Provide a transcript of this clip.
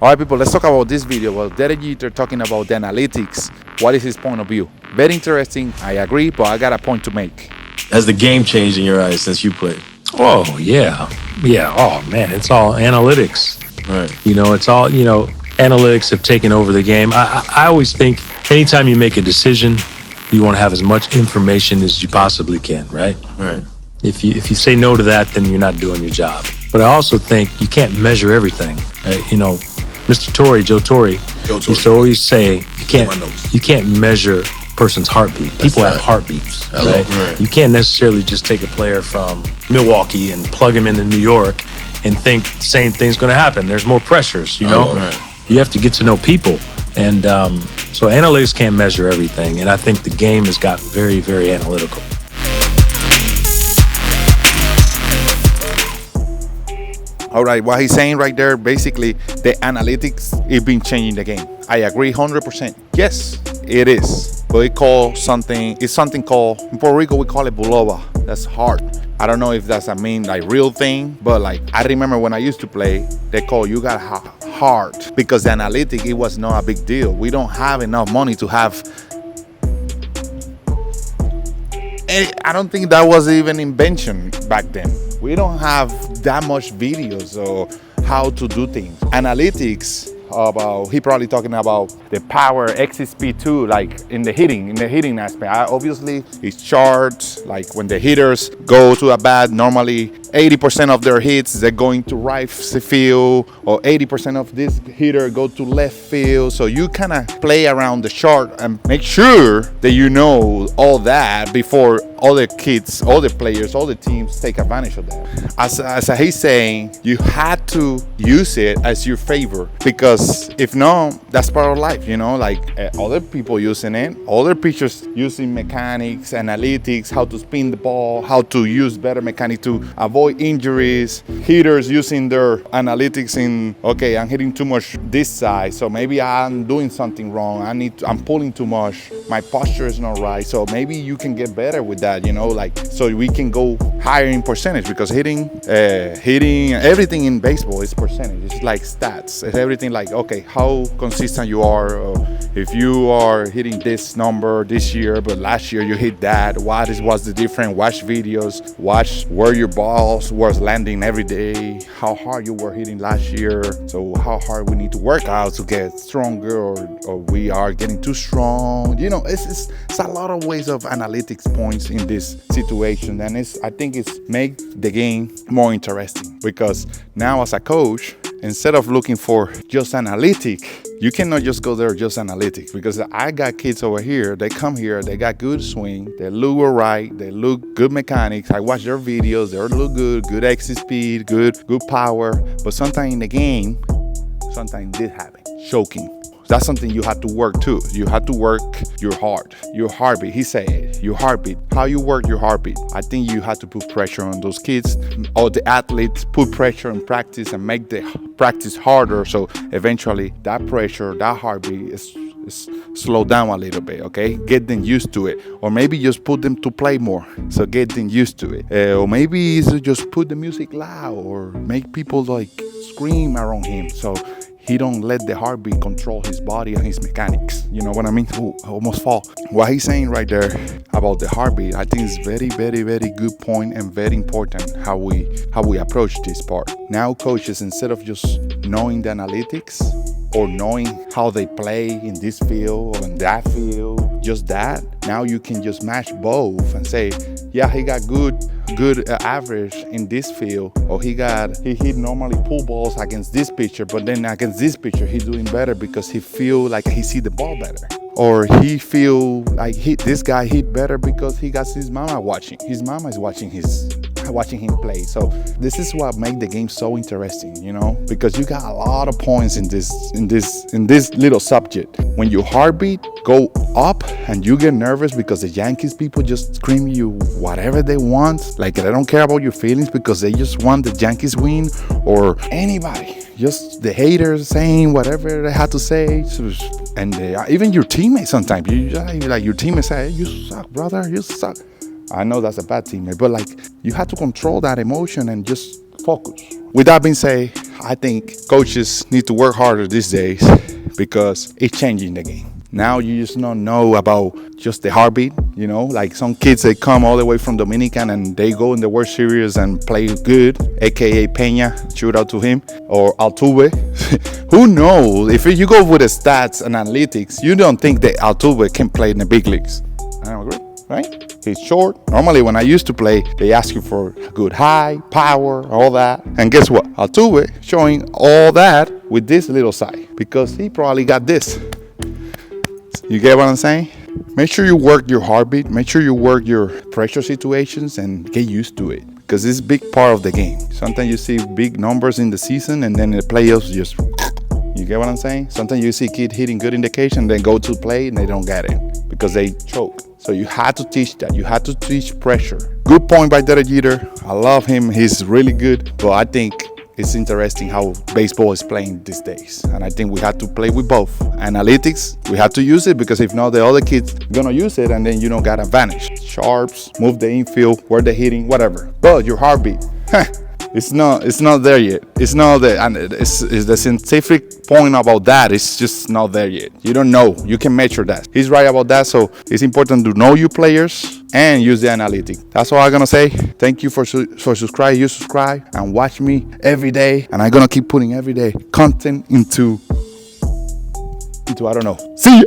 All right, people, let's talk about this video. Well, Derek Jeter talking about the analytics. What is his point of view? Very interesting. I agree, but I got a point to make. Has the game changed in your eyes since you played? Oh, yeah. Yeah. Oh, man, it's all analytics. Right. It's all, analytics have taken over the game. I always think anytime you make a decision, you want to have as much information as you possibly can, right? Right. If you say no to that, then you're not doing your job. But I also think you can't measure everything. Mr. Joe Torre, used to always say you can't measure a person's heartbeat. People have heartbeats, right? Right. You can't necessarily just take a player from Milwaukee and plug him into New York and think the same thing's going to happen. There's more pressures, Right. You have to get to know people. And so analytics can't measure everything. And I think the game has gotten very, very analytical. All right, what he's saying right there, basically, the analytics is been changing the game. I agree 100%. Yes, it is. But it's something called, in Puerto Rico, we call it buloba. That's hard. I don't know if that's real thing, but I remember when I used to play, they call you got hard because the analytic, it was not a big deal. We don't have enough money to have. I don't think that was even invention back then. We don't have that much videos or how to do things. Analytics he probably talking about the power, exit speed too, in the hitting aspect. Obviously, it's charts, when the hitters go to a bat, normally 80% of their hits, they're going to right field, or 80% of this hitter go to left field. So you kind of play around the chart and make sure that you know all that before all the kids, all the players, all the teams take advantage of that. As he's saying, you had to use it as your favor, because if not, that's part of life, other people using it, other pitchers using mechanics, analytics, how to spin the ball, how to use better mechanics to avoid injuries, hitters using their analytics I'm hitting too much this side, so maybe I'm doing something wrong, I'm pulling too much, my posture is not right, so maybe you can get better with that, so we can go higher in percentage, because hitting, everything in baseball is percentage. It's like stats. It's everything how consistent you are. If you are hitting this number this year, but last year you hit that, what's the difference? Watch videos, watch where your balls was landing every day, how hard you were hitting last year, so how hard we need to work out to get stronger, or we are getting too strong. It's a lot of ways of analytics points in this situation, and I think it's make the game more interesting, because now as a coach, instead of looking for just analytic, you cannot just go there just analytics, because I got kids over here, they come here, they got good swing, they look all right, they look good mechanics, I watch their videos, they look good exit speed, good power, but sometimes in the game, sometimes this happen, choking. That's something you have to work too. You have to work your heartbeat. He said, your heartbeat. How you work your heartbeat. I think you have to put pressure on those kids, or the athletes put pressure in practice and make the practice harder. So eventually that pressure, that heartbeat is slow down a little bit, okay? Get them used to it. Or maybe just put them to play more, so get them used to it. Or maybe just put the music loud, or make people scream around him, so he don't let the heartbeat control his body and his mechanics. You know what I mean? Ooh, I almost fall. What he's saying right there about the heartbeat, I think is very, very, very good point, and very important how we approach this part. Now coaches, instead of just knowing the analytics or knowing how they play in this field or in that field, just that, now you can just match both and say, yeah, he got good average in this field, or he hit normally pull balls against this pitcher, but then against this pitcher he's doing better because he feel like he see the ball better, or he feel like this guy hit better because he got his mama watching. His mama is watching him play. So this is what make the game so interesting, because you got a lot of points in this little subject. When your heartbeat go up and you get nervous because the Yankees people just scream you whatever they want, they don't care about your feelings because they just want the Yankees win, or anybody, just the haters saying whatever they had to say, and even your teammates sometimes, your teammates say, you suck, brother, you suck. I know that's a bad teammate, but you have to control that emotion and just focus. With that being said, I think coaches need to work harder these days because it's changing the game. Now you just don't know about just the heartbeat, like some kids, they come all the way from Dominican and they go in the World Series and play good, aka Peña, shout out to him, or Altuve. Who knows? If you go with the stats and analytics, you don't think that Altuve can play in the big leagues. I don't agree, right? He's short. Normally when I used to play, they ask you for good height, power, all that. And guess what? Altuve showing all that with this little side because he probably got this. You get what I'm saying? Make sure you work your heartbeat. Make sure you work your pressure situations and get used to it because it's a big part of the game. Sometimes you see big numbers in the season and then in the playoffs just, you get what I'm saying? Sometimes you see kids hitting good indication, then go to play and they don't get it because they choke. So you had to teach that. You had to teach pressure. Good point by Derek Jeter. I love him. He's really good. But I think it's interesting how baseball is playing these days. And I think we have to play with both. Analytics, we have to use it because if not, the other kids gonna use it and then you don't got advantage. Sharps, move the infield, where they're hitting, whatever. But your heartbeat, it's not there yet. It's not there. And it's the scientific point about that. It's just not there yet. You don't know. You can measure that. He's right about that. So it's important to know your players and use the analytic. That's all I'm gonna say. Thank you for subscribing. You subscribe and watch me every day. And I'm gonna keep putting every day content into I don't know. See ya.